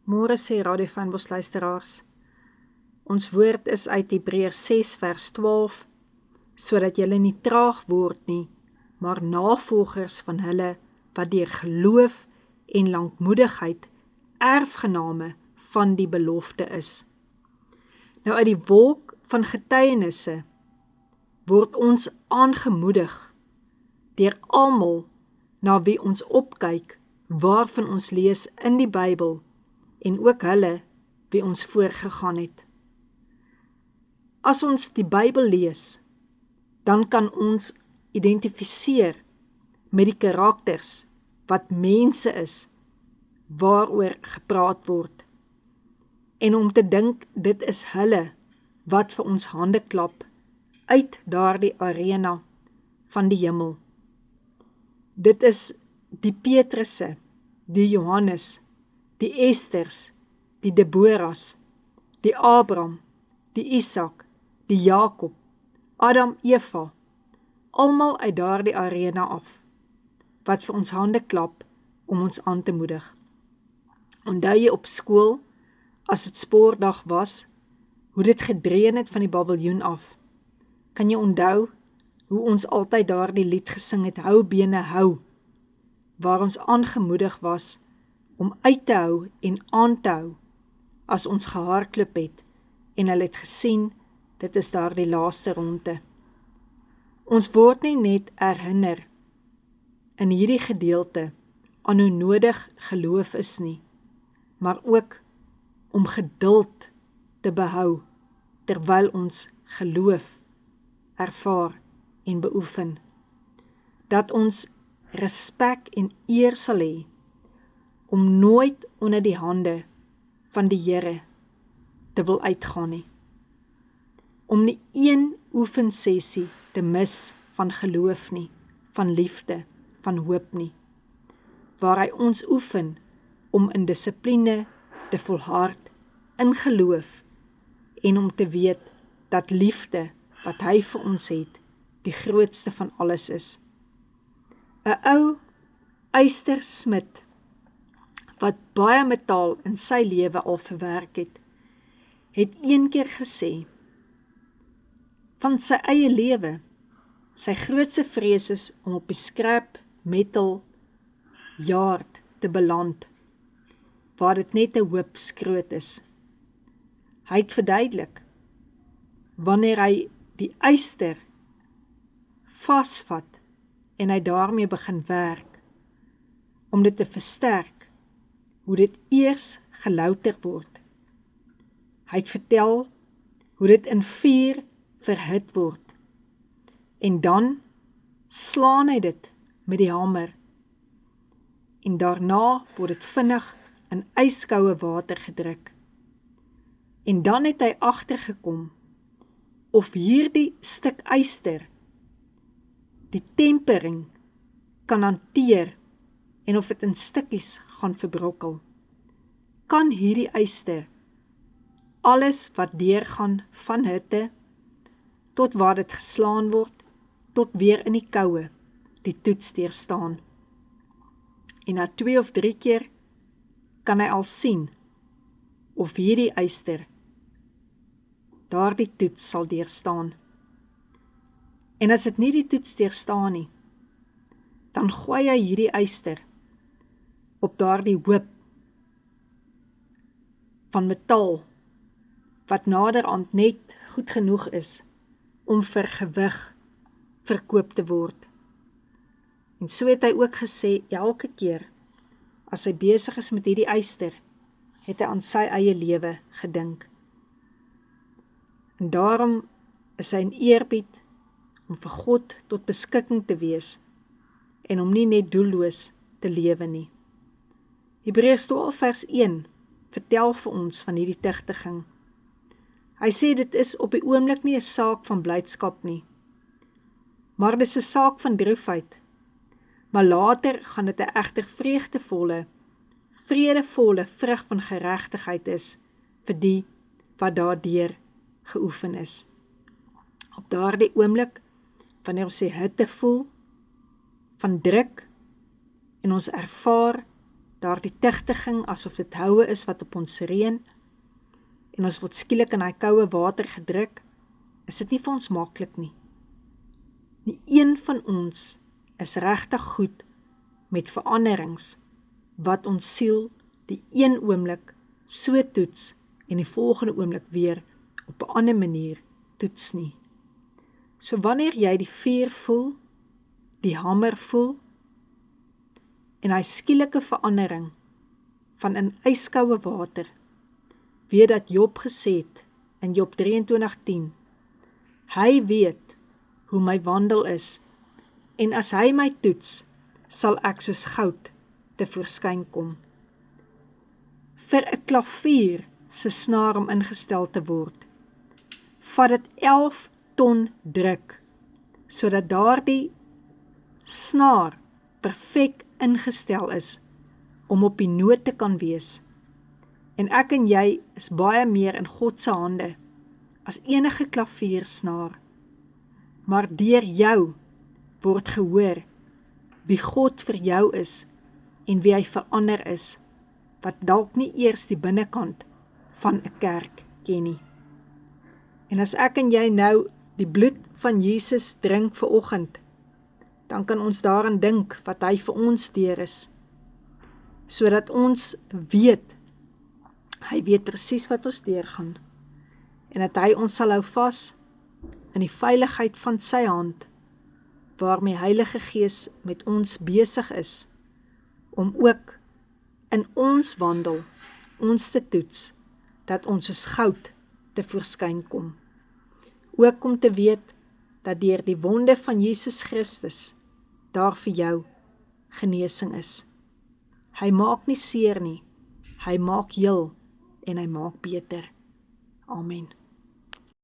Môre sê Radio Fynbos luisteraars. Ons woord is uit Hebreërs 6 vers 12, sodat julle nie traag word nie, maar navolgers van hulle wat deur geloof en lankmoedigheid erfgename van die belofte is. Nou uit die wolk van getuienisse word ons aangemoedig deur almal na wie ons opkyk, waarvan ons lees in die Bybel en ook hulle wie ons voorgegaan het. As ons die Bybel lees, dan kan ons identifiseer met die karakters wat mense is, waaroor gepraat word. En om te dink, dit is hulle wat vir ons hande klap uit daardie arena van die hemel. Dit is die Petrusse, die Johannes, die Esters, die Deboras, die Abraham, die Isak, die Jakob, Adam, Eva, almal uit daardie arena af, wat vir ons hande klap om ons aan te moedig. Onthou jy op skool, as dit spoordag was, hoe dit gedreun het van die paviljoen af? Kan jy onthou hoe ons altyd daardie lied gesing het, hou bene hou, waar ons aangemoedig was om uit te hou en aan te hou, as ons gehardloop het, en hulle het gesien, dit is daar die laaste ronde. Ons word nie net herinner in hierdie gedeelte aan hoe nodig geloof is nie, maar ook om geduld te behou, terwyl ons geloof ervaar en beoefen, dat ons respek en eer sal hê, om nooit onder die hande van die Here te wil uitgaan nie. Om nie een oefensessie te mis van geloof nie, van liefde, van hoop nie, waar hy ons oefen om in dissipline te volhard in geloof en om te weet dat liefde wat hy vir ons het, die grootste van alles is. 'n ou ystersmid wat baie metaal in sy lewe al verwerk het een keer gesê, van sy eie lewe, sy grootste vrees is om op die scrap metal yard te beland, waar dit net 'n hoop skroot is. Hy het verduidelik, wanneer hy die yster vasvat en hy daarmee begin werk, om dit te versterk, hoe dit eers gelouter word. Hy het vertel hoe dit in vuur verhit word, en dan slaan hy dit met die hamer, en daarna word dit vinnig in ijskoue water gedruk. En dan het hy agtergekom, of hierdie stuk yster die tempering kan hanteer, en of dit in stukkies gaan verbrokkel. Kan hierdie yster alles wat deurgaan van hitte, tot waar dit geslaan word, tot weer in die koue, die toets deurstaan. En na 2 of 3 keer, kan hy al sien, of hierdie yster daardie toets sal deurstaan. En as dit nie die toets deurstaan nie, dan gooi hy hierdie yster op daardie hoop van metaal, wat naderhand net goed genoeg is, om vir gewig verkoop te word. En so het hy ook gesê, elke keer, as hy besig is met hierdie yster, het hy aan sy eie lewe gedink. En daarom is hy in eerbied, om vir God tot beskikking te wees, en om nie net doelloos te lewe nie. Hebreërs 12 vers 1 vertel vir ons van hierdie tigtiging. Hy sê dit is op die oomblik nie 'n saak van blydskap nie, maar dit is 'n saak van droefheid. Maar later gaan dit 'n egter vredevolle vrug van geregtigheid is vir die wat daardeur geoefen is. Op daardie oomblik, wanneer ons die hitte voel van druk en ons ervaar daardie tigtiging asof dit houe is wat op ons reën, en ons word skielik in hy koue water gedruk, is dit nie vir ons maklik nie. Nie een van ons is regtig goed met veranderings, wat ons siel die een oomblik so toets, en die volgende oomblik weer op 'n ander manier toets nie. So wanneer jy die vuur voel, die hamer voel, en hy skielike verandering van in yskoue water, weet dat Job gesê het in Job 23:10, hy weet hoe my wandel is, en as hy my toets, sal ek soos goud te voorskyn kom. Vir 'n klavier se snaar om ingestel te word, vat dit 11 ton druk, sodat daardie snaar perfek ingestel is, om op die noot te kan wees. En ek en jy is baie meer in God se hande, as enige klaviersnaar. Maar deur jou word gehoor, wie God vir jou is, en wie hy verander is, wat dalk nie eers die binnekant van 'n kerk ken nie. En as ek en jy nou die bloed van Jesus drink vanoggend, dan kan ons daaraan dink wat hy vir ons deur is, sodat ons weet, hy weet presies wat ons deurgaan, en dat hy ons sal hou vas in die veiligheid van sy hand, waarmee Heilige Gees met ons besig is, om ook in ons wandel, ons te toets, dat ons soos goud te voorskyn kom. Ook om te weet, dat deur die wonde van Jesus Christus, daar vir jou genesing is. Hy maak nie seer nie, hy maak heel, en hy maak beter. Amen.